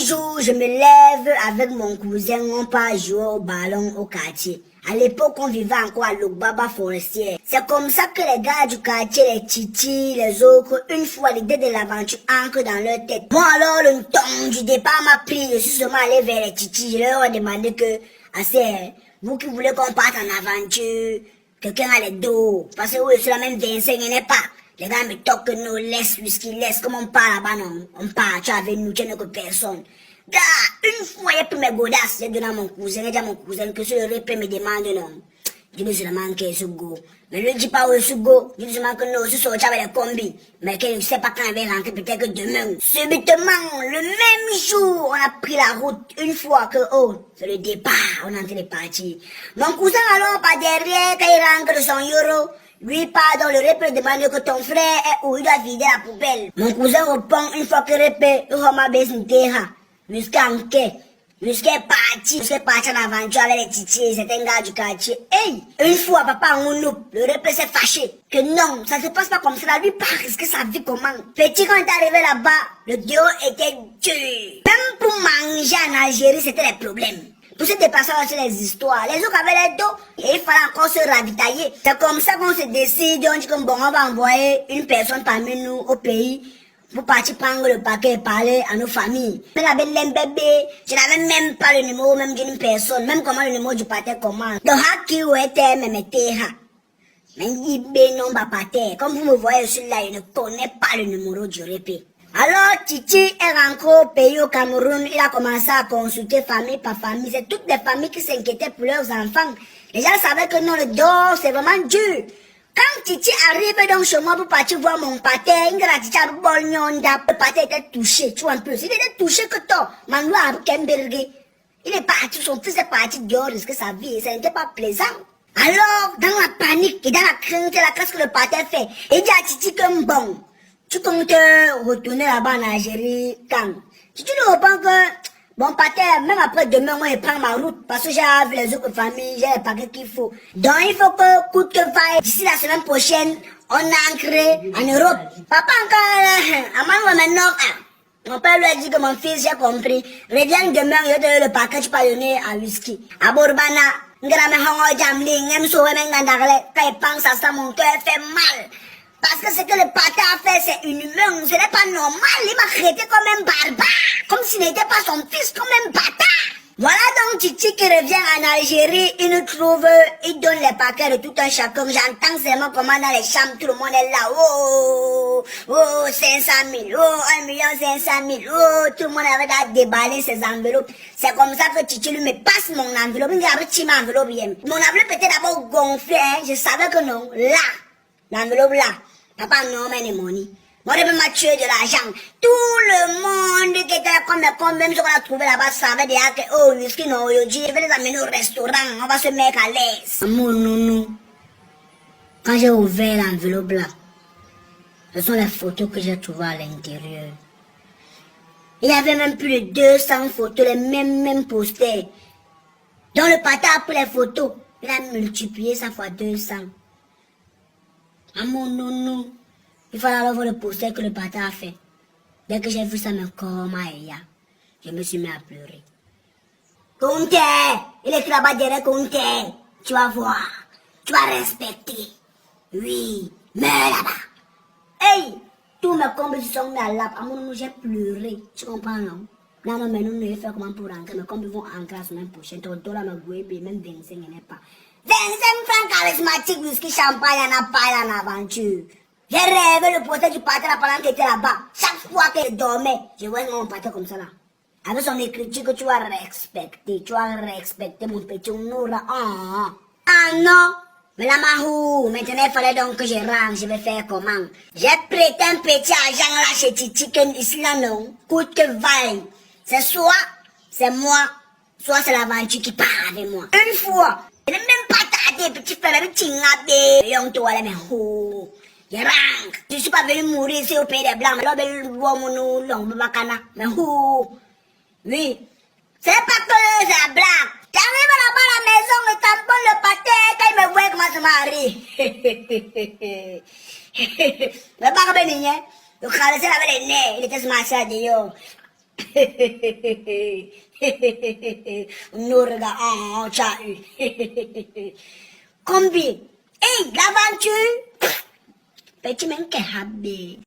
jour, je me lève avec mon cousin, on part jouer au ballon au quartier. À l'époque, on vivait encore à Lubaba Forestière. C'est comme ça que les gars du quartier, les titis, les autres, une fois l'idée de l'aventure ancre dans leur tête. Moi alors, le temps du départ m'a pris, je suis seulement allé vers les titis. Je leur ai demandé que, assez, vous qui voulez qu'on parte en aventure, quelqu'un a les dos. Parce que oui, c'est la même 25, il n'est pas. Les gars me toquent que nous, laisse whisky, laisse, comme on part là-bas, non. On part, tu es avec nous, tu n'es que personne. Gars, une fois, il y a plus mes godasses, j'ai donné à mon cousin, j'ai dit à mon cousin que si le repas me demande non. Je dis seulement qu'il est go. Mais lui dit pas où est go. Je dis seulement que non, si sorti avec les combis. Mais qu'il ne sait pas quand il va rentrer, peut-être que demain. Subitement, le même jour, on a pris la route. Une fois que, oh, c'est le départ, on est en train de partir. Mon cousin alors, pas derrière, quand il rentre de son euro. Lui part dans le repas demande que ton frère est où il doit vider la poubelle. Mon cousin répond une fois que le repas, il va baisser terre. Jusqu'à parti en aventure avec les titiers, c'est un gars du quartier. Hey, une fois, papa, on loupe, le repas s'est fâché. Que non, ça se passe pas comme ça, lui pas risquer sa vie comment. Petit, quand il est arrivé là-bas, le dehors était dur. Même pour manger en Algérie, c'était les problèmes. Pour se dépasser aussi les histoires. Les autres avaient les dos et il fallait encore se ravitailler. C'est comme ça qu'on se décide, on dit que bon, on va envoyer une personne parmi nous au pays pour partir prendre le paquet et parler à nos familles. Mais la belle bébé, je n'avais même pas le numéro même d'une personne, même comment le numéro du paquet commence. Donc, qui ou était même terre. Mais il non va pas terre. Comme vous me voyez celui-là, il ne connaît pas le numéro du répé. Alors, Titi est rentré au pays au Cameroun, il a commencé à consulter famille par famille. C'est toutes les familles qui s'inquiétaient pour leurs enfants. Les gens savaient que non, le dos, c'est vraiment dur. Quand Titi arrive donc chez moi pour partir voir mon pâté, le pâté était touché, tu vois un peu. Il était touché que toi, Manoua Kemberge. Il est parti, son fils est parti dehors, risquer sa vie, ça n'était pas plaisant. Alors, dans la panique et dans la crainte, qu'est-ce que le pâté fait? Il dit à Titi que bon, tu comptes retourner là-bas en Algérie quand? Titi lui répond que, bon, pâté, même après demain, moi, je prends ma route parce que j'ai les autres familles, j'ai les paquets qu'il faut. Donc, il faut que, coûte que vaille, d'ici la semaine prochaine, on est ancré en Europe. Papa, encore, maintenant, mon père lui a dit que mon fils, j'ai compris. Reviens demain, il te donne le paquet, tu peux donner à whisky. À Bourbana, Ngrame Hongo Jamling, même si on quand il pense à ça, mon cœur fait mal. Parce que ce que le pâté a fait, c'est inhumain, ce n'est pas normal. Il m'a traité comme un barbare, comme s'il n'était pas son fils, comme un bâtard. Voilà donc Titi qui revient en Algérie, il nous trouve, il donne les paquets de tout un chacun. J'entends seulement comment dans les chambres, tout le monde est là. Oh, oh, 500 000, oh, 1 500 000, oh, tout le monde arrête à déballer ses enveloppes. C'est comme ça que Titi lui me passe mon enveloppe. Il me dit, petit enveloppe, mon enveloppe était d'abord gonflée, hein. Je savais que non, là, l'enveloppe là. Papa, no money money. Moi, je m'a tué de l'argent. Tout le monde qui était là comme même si on a trouvé là-bas, savait déjà que, oh, whisky, non, je vais les amener au restaurant, on va se mettre à l'aise. Mon nounou, quand j'ai ouvert l'enveloppe là, ce sont les photos que j'ai trouvées à l'intérieur. Il y avait même plus de 200 photos, les mêmes posters. Donc le pâté a pris les photos, il a multiplié ça fois 200. À mon nounou, il fallait alors voir le poster que le pâté a fait. Dès que j'ai vu ça, mon corps m'a aïe. Je me suis mis à pleurer. Comté, il est là-bas derrière Comté. Tu vas voir, tu vas respecter. Oui, meurs là-bas. Hey, tous mes combes sont mis à l'âme. À mon nounou, j'ai pleuré. Tu comprends, non? Non, mais nous, ne faire comment pour rentrer. Mes combes vont rentrer la semaine prochaine. Ton dollar m'a goué, même 25, il n'est pas. 25 francs charismatiques, whisky, champagne, il n'y en a pas en aventure. J'ai rêvé le poster du pâté là pendant qu'il était là-bas. Chaque fois qu'il dormait, je voyais mon pâté comme ça là. Avec son écriture que tu vas respecter mon petit Noura. Ah non, mais la mahou, maintenant il fallait donc que je rentre, je vais faire comment? J'ai prêté un petit argent là chez Titi, ici là non, coûte que vaille. C'est soit, c'est moi, soit c'est l'aventure qui part avec moi. Une fois, je n'ai même pas tardé, petit frère, petit ngabé, yon toi là, mais oh. Je rentre. Je ne suis pas venu mourir ici au pays des Blancs. Mais là, mais où? Oui. C'est pas que c'est la blague. J'arrive là-bas à la maison, je tamponne le pâté, quand il me voit comment ça m'arrive. Le barbe nien, le caressé avec les nez, il était se marcher à Dieu. Nous regardons, tcha. Combien? Hey, l'aventure! Petit même qui habille.